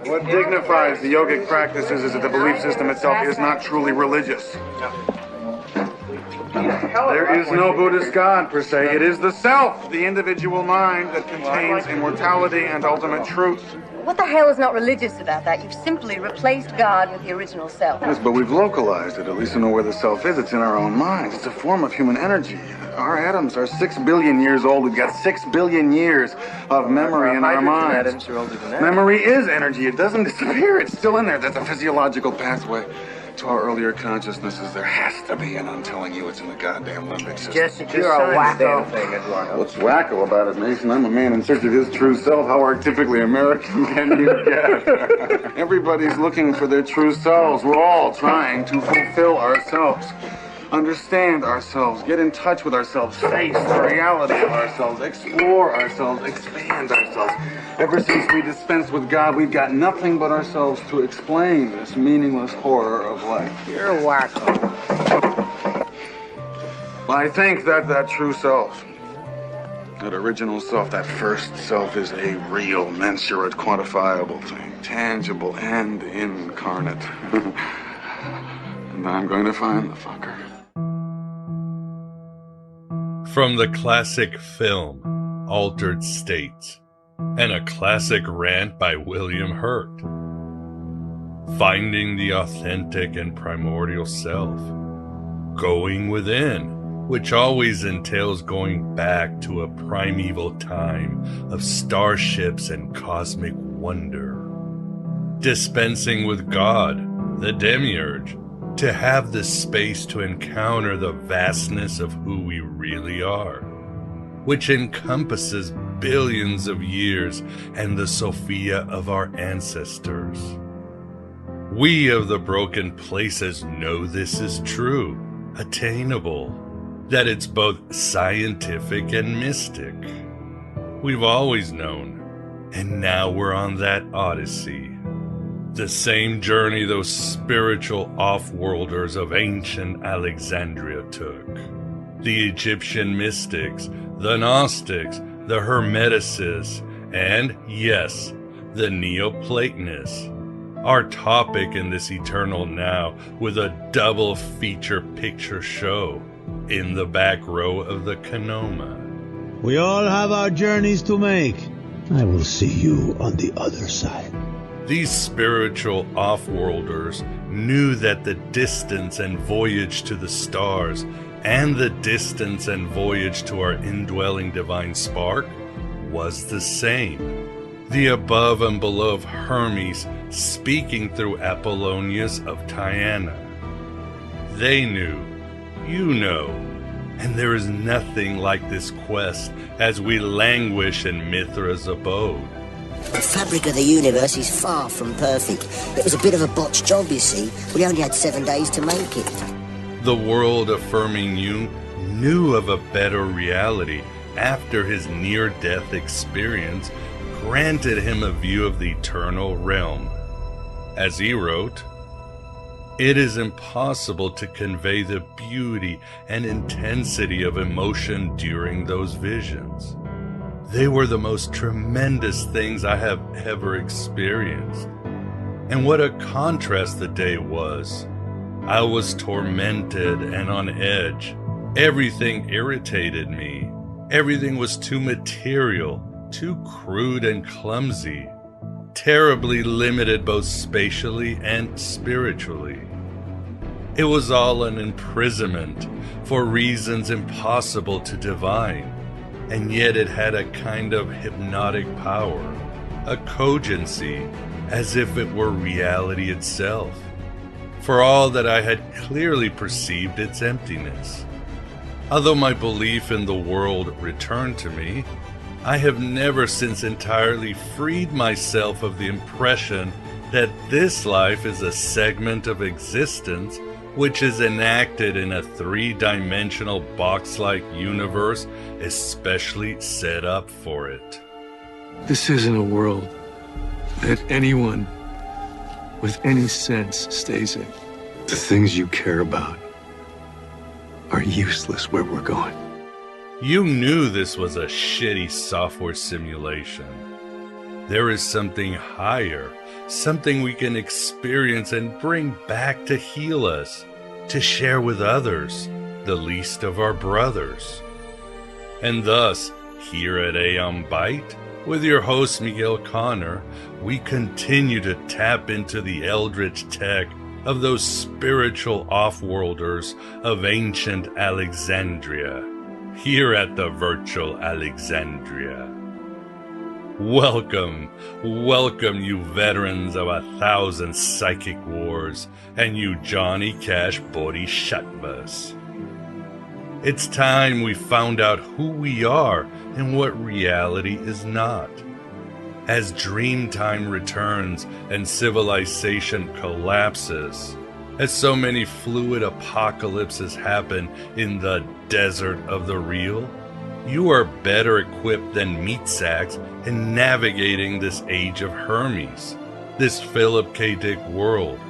What dignifies the yogic practices is that the belief system itself is not truly religious. There is no Buddhist God, per se. It is the self, the individual mind that contains immortality and ultimate truth. What the hell is not religious about that? You've simply replaced God with the original self. Yes, but we've localized it, at least to know where the self is. It's in our own minds. It's a form of human energy. Our atoms are 6 billion years old. We've got 6 billion years of memory in our minds. Atoms are older than that. Memory is energy. It doesn't disappear. It's still in there. That's a physiological pathway to our earlier consciousnesses. There has to be, and I'm telling you, it's in the goddamn limbic system. You're a wacko. What's wacko about it, Mason? I'm a man in search of his true self. How archetypically American can you get? Everybody's looking for their true selves. We're all trying to fulfill ourselves, understand ourselves, get in touch with ourselves, face the reality of ourselves, explore ourselves, expand ourselves. Ever since we dispensed with God, we've got nothing but ourselves to explain this meaningless horror of life. You're a wacko. I think that true self, that original self, that first self is a real, mensurate, quantifiable thing, tangible and incarnate. And I'm going to find the fucker. From the classic film, Altered States, and a classic rant by William Hurt. Finding the authentic and primordial self. Going within, which always entails going back to a primeval time of starships and cosmic wonder. Dispensing with God, the demiurge, to have the space to encounter the vastness of who we really are, which encompasses billions of years and the Sophia of our ancestors. We of the broken places know this is true, attainable, that it's both scientific and mystic. We've always known, and now we're on that odyssey. The same journey those spiritual off-worlders of ancient Alexandria took. The Egyptian mystics, the Gnostics, the Hermeticists, and, yes, the Neoplatonists. Our topic in this eternal now with a double feature picture show in the back row of the Canoma. We all have our journeys to make. I will see you on the other side. These spiritual off-worlders knew that the distance and voyage to the stars and the distance and voyage to our indwelling divine spark was the same. The above and below of Hermes speaking through Apollonius of Tyana. They knew, you know, and there is nothing like this quest as we languish in Mithra's abode. The fabric of the universe is far from perfect. It was a bit of a botched job, you see. We only had 7 days to make it. The world-affirming Jung knew of a better reality after his near-death experience granted him a view of the eternal realm. As he wrote, "It is impossible to convey the beauty and intensity of emotion during those visions. They were the most tremendous things I have ever experienced. And what a contrast the day was. I was tormented and on edge. Everything irritated me. Everything was too material, too crude and clumsy, terribly limited both spatially and spiritually. It was all an imprisonment for reasons impossible to divine. And yet it had a kind of hypnotic power, a cogency, as if it were reality itself, for all that I had clearly perceived its emptiness. Although my belief in the world returned to me, I have never since entirely freed myself of the impression that this life is a segment of existence which is enacted in a three-dimensional box-like universe especially set up for it. This isn't a world that anyone with any sense stays in. The things you care about are useless where we're going. You knew this was a shitty software simulation. There is something higher, something we can experience and bring back to heal us, to share with others, the least of our brothers. And thus, here at Aeon Byte, with your host Miguel Connor, we continue to tap into the eldritch tech of those spiritual off-worlders of ancient Alexandria, here at the virtual Alexandria. Welcome, welcome you veterans of 1,000 psychic wars, and you Johnny Cash bodhisattvas. It's time we found out who we are and what reality is not. As Dreamtime returns and civilization collapses, as so many fluid apocalypses happen in the desert of the real, you are better equipped than meat sacks in navigating this age of Hermes, this Philip K. Dick world,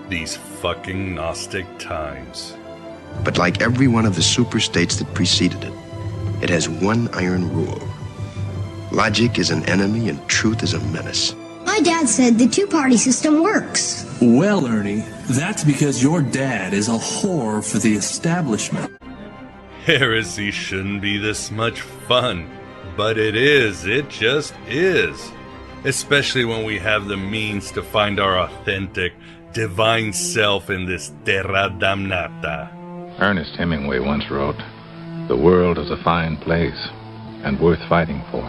these fucking Gnostic times. But like every one of the superstates that preceded it, it has one iron rule. Logic is an enemy and truth is a menace. My dad said the two-party system works. Well, Ernie, that's because your dad is a whore for the establishment. Heresy shouldn't be this much fun, but it is, it just is. Especially when we have the means to find our authentic, divine self in this terra damnata. Ernest Hemingway once wrote, "The world is a fine place and worth fighting for."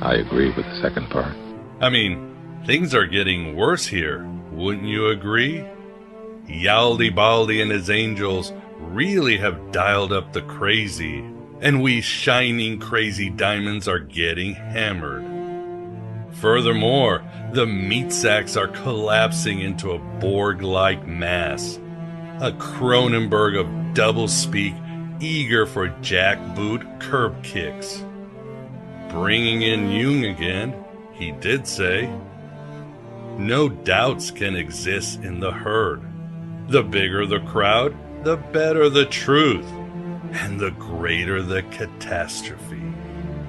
I agree with the second part. I mean, things are getting worse here, wouldn't you agree? Yaldi Baldi and his angels really have dialed up the crazy, and we shining crazy diamonds are getting hammered. Furthermore, the meat sacks are collapsing into a Borg-like mass, a Cronenberg of doublespeak eager for jackboot curb kicks. Bringing in Jung again, he did say, "No doubts can exist in the herd. The bigger the crowd, the better the truth, and the greater the catastrophe."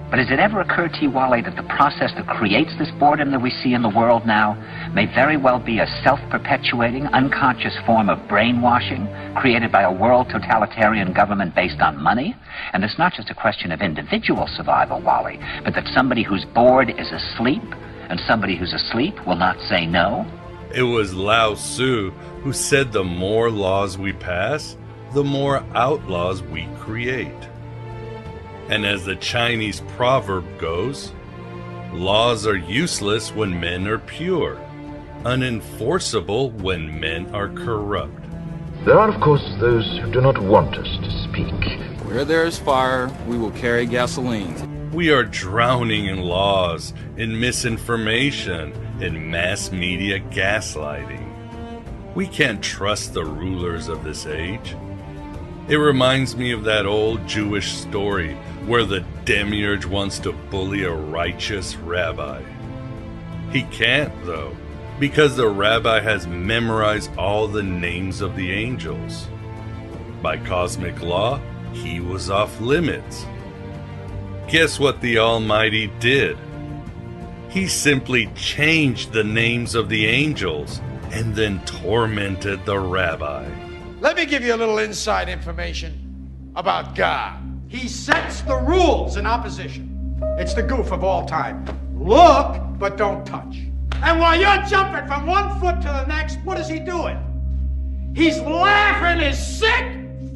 But has it ever occurred to you, Wally, that the process that creates this boredom that we see in the world now may very well be a self-perpetuating, unconscious form of brainwashing created by a world totalitarian government based on money? And it's not just a question of individual survival, Wally, but that somebody who's bored is asleep, and somebody who's asleep will not say no? It was Lao Tzu who said the more laws we pass, the more outlaws we create. And as the Chinese proverb goes, laws are useless when men are pure, unenforceable when men are corrupt. There are, of course, those who do not want us to speak. Where there is fire, we will carry gasoline. We are drowning in laws, in misinformation, in mass media gaslighting. We can't trust the rulers of this age. It reminds me of that old Jewish story where the demiurge wants to bully a righteous rabbi. He can't, though, because the rabbi has memorized all the names of the angels. By cosmic law, he was off limits. Guess what the Almighty did? He simply changed the names of the angels and then tormented the rabbi. Let me give you a little inside information about God. He sets the rules in opposition. It's the goof of all time. Look, but don't touch. And while you're jumping from one foot to the next, what is he doing? He's laughing his sick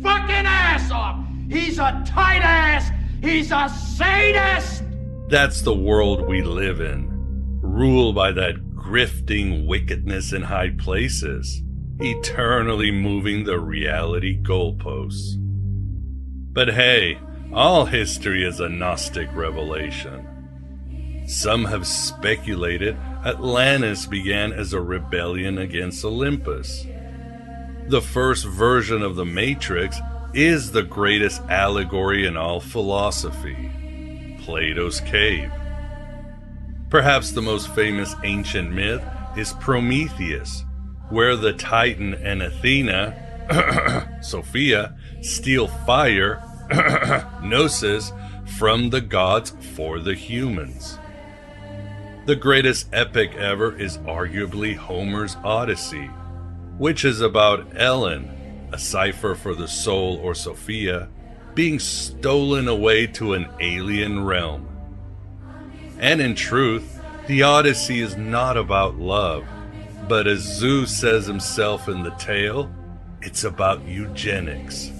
fucking ass off. He's a tight ass. He's a sadist. That's the world we live in, ruled by that grifting wickedness in high places, eternally moving the reality goalposts. But hey, all history is a Gnostic revelation. Some have speculated Atlantis began as a rebellion against Olympus. The first version of the Matrix is the greatest allegory in all philosophy, Plato's cave. Perhaps the most famous ancient myth is Prometheus, where the Titan and Athena, Sophia, steal fire, Gnosis, from the gods for the humans. The greatest epic ever is arguably Homer's Odyssey, which is about Ellen, a cipher for the soul or Sophia, being stolen away to an alien realm. And in truth, the Odyssey is not about love, but as Zeus says himself in the tale, it's about eugenics.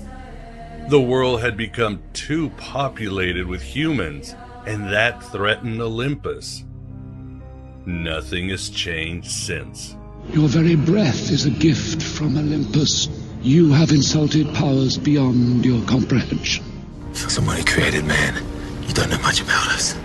The world had become too populated with humans, and that threatened Olympus. Nothing has changed since. Your very breath is a gift from Olympus. You have insulted powers beyond your comprehension. For someone who created man, you don't know much about us.